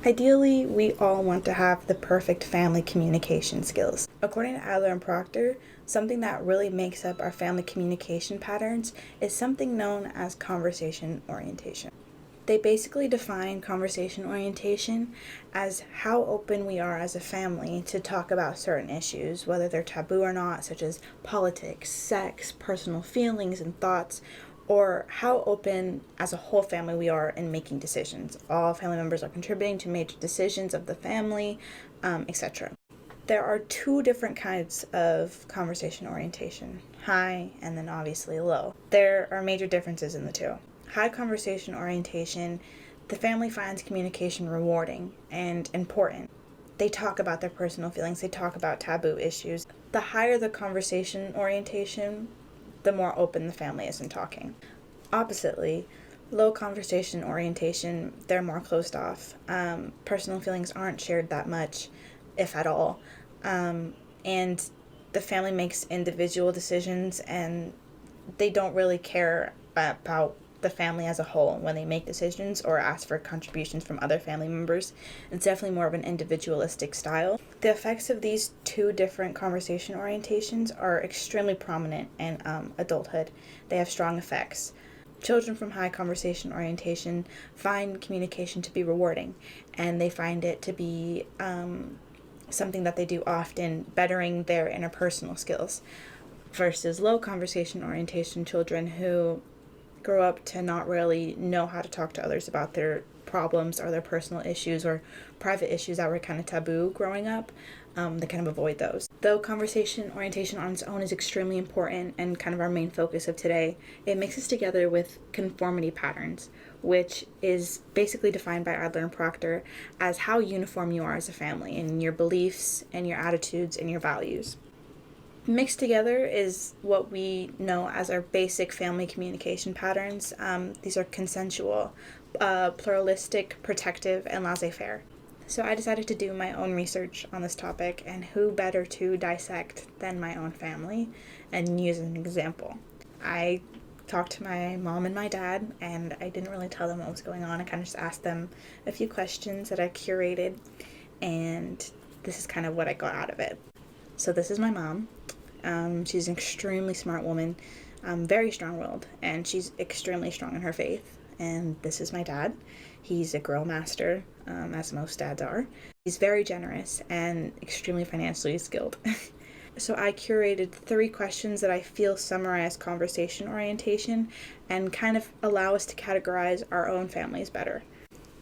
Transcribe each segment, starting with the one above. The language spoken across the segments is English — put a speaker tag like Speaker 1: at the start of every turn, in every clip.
Speaker 1: Ideally, we all want to have the perfect family communication skills. According to Adler and Proctor, something that really makes up our family communication patterns is something known as conversation orientation. They basically define conversation orientation as how open we are as a family to talk about certain issues, whether they're taboo or not, such as politics, sex, personal feelings and thoughts, or how open as a whole family we are in making decisions. All family members are contributing to major decisions of the family, etc. There are two different kinds of conversation orientation, high and then obviously low. There are major differences in the two. High conversation orientation, the family finds communication rewarding and important. They talk about their personal feelings, they talk about taboo issues. The higher the conversation orientation, the more open the family is in talking. Oppositely, low conversation orientation, they're more closed off. Personal feelings aren't shared that much, if at all. And the family makes individual decisions and they don't really care about the family as a whole when they make decisions or ask for contributions from other family members. It's definitely more of an individualistic style. The effects of these two different conversation orientations are extremely prominent in adulthood. They have strong effects. Children from high conversation orientation find communication to be rewarding, and they find it to be something that they do often, bettering their interpersonal skills, versus low conversation orientation children who grow up to not really know how to talk to others about their problems or their personal issues or private issues that were kind of taboo growing up. They kind of avoid those. Though conversation orientation on its own is extremely important and kind of our main focus of today, it mixes together with conformity patterns, which is basically defined by Adler and Proctor as how uniform you are as a family in your beliefs and your attitudes and your values. Mixed together is what we know as our basic family communication patterns. These are consensual, pluralistic, protective, and laissez-faire. So I decided to do my own research on this topic, and who better to dissect than my own family and use as an example. I talked to my mom and my dad, and I didn't really tell them what was going on. I kind of just asked them a few questions that I curated, and this is kind of what I got out of it. So this is my mom. She's an extremely smart woman, very strong-willed, and she's extremely strong in her faith. And this is my dad. He's a grill master, as most dads are. He's very generous and extremely financially skilled. So I curated 3 questions that I feel summarize conversation orientation and kind of allow us to categorize our own families better.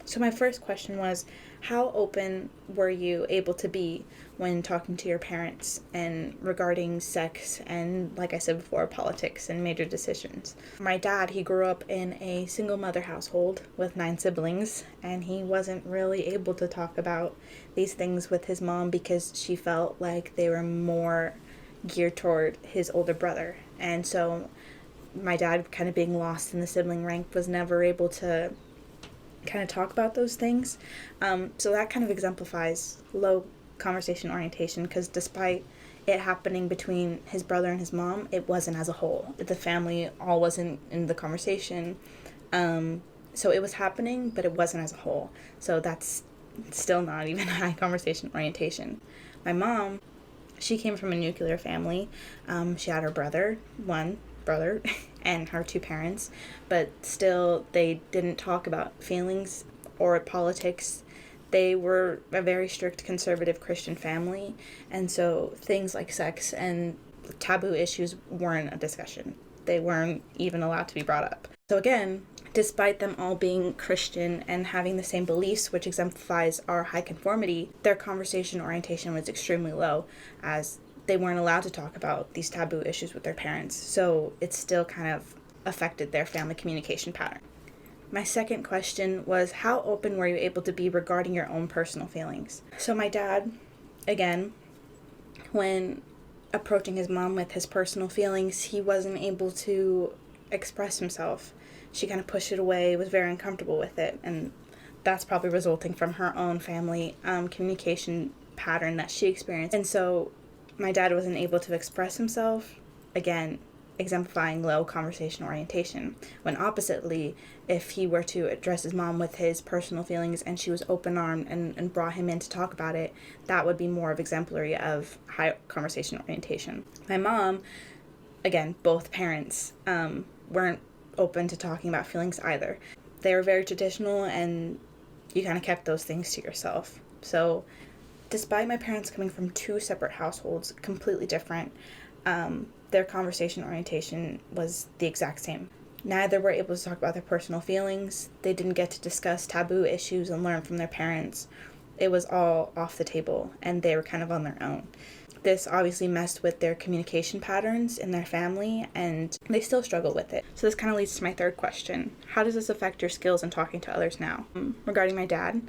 Speaker 1: So my first question was, how open were you able to be when talking to your parents and regarding sex and, like I said before, politics and major decisions? My dad, he grew up in a single mother household with 9 siblings, and he wasn't really able to talk about these things with his mom because she felt like they were more geared toward his older brother. And so my dad, kind of being lost in the sibling rank, was never able to kind of talk about those things. So that kind of exemplifies low conversation orientation, because despite it happening between his brother and his mom, it wasn't as a whole. The family all wasn't in the conversation. So it was happening, but it wasn't as a whole. So that's still not even high conversation orientation. My mom, she came from a nuclear family. She had her brother, one brother, and her 2 parents, but still they didn't talk about feelings or politics. They were a very strict conservative Christian family, and so things like sex and taboo issues weren't a discussion. They weren't even allowed to be brought up. So again, despite them all being Christian and having the same beliefs, which exemplifies our high conformity, their conversation orientation was extremely low, as they weren't allowed to talk about these taboo issues with their parents. So it still kind of affected their family communication pattern. My second question was, how open were you able to be regarding your own personal feelings? So my dad, again, when approaching his mom with his personal feelings, he wasn't able to express himself. She kind of pushed it away, was very uncomfortable with it, and that's probably resulting from her own family communication pattern that she experienced. And so my dad wasn't able to express himself. Again, exemplifying low conversation orientation. When oppositely, if he were to address his mom with his personal feelings and she was open-armed and brought him in to talk about it, that would be more of exemplary of high conversation orientation. My mom, again, both parents weren't open to talking about feelings either. They were very traditional, and you kind of kept those things to yourself. So despite my parents coming from two separate households, completely different, their conversation orientation was the exact same. Neither were able to talk about their personal feelings. They didn't get to discuss taboo issues and learn from their parents. It was all off the table, and they were kind of on their own. This obviously messed with their communication patterns in their family, and they still struggle with it. So this kind of leads to my third question. How does this affect your skills in talking to others now? Regarding my dad,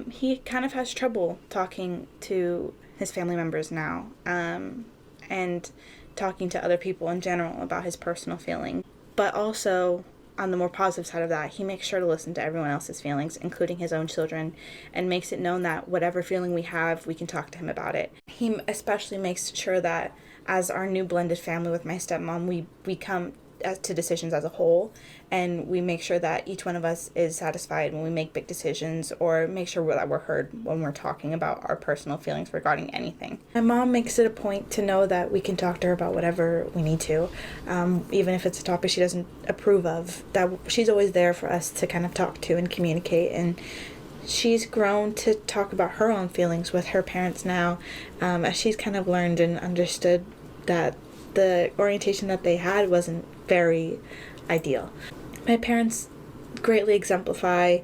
Speaker 1: he kind of has trouble talking to his family members now, and talking to other people in general about his personal feelings. But also, on the more positive side of that, he makes sure to listen to everyone else's feelings, including his own children, and makes it known that whatever feeling we have, we can talk to him about it. He especially makes sure that as our new blended family with my stepmom, we come to decisions as a whole, and we make sure that each one of us is satisfied when we make big decisions, or make sure that we're heard when we're talking about our personal feelings regarding anything. My mom makes it a point to know that we can talk to her about whatever we need to, even if it's a topic she doesn't approve of, that she's always there for us to kind of talk to and communicate. And she's grown to talk about her own feelings with her parents now, as she's kind of learned and understood that the orientation that they had wasn't very ideal. My parents greatly exemplify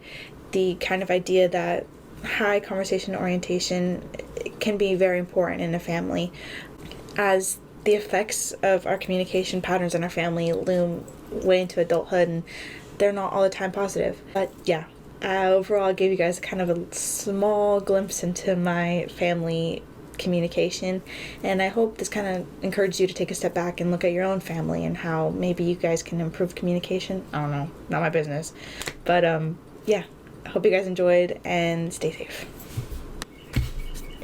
Speaker 1: the kind of idea that high conversation orientation can be very important in a family, as the effects of our communication patterns in our family loom way into adulthood, and they're not all the time positive. But yeah, overall I gave you guys kind of a small glimpse into my family communication, and I hope this kind of encourages you to take a step back and look at your own family and how maybe you guys can improve communication. I don't know, not my business, but yeah, I hope you guys enjoyed, and stay safe.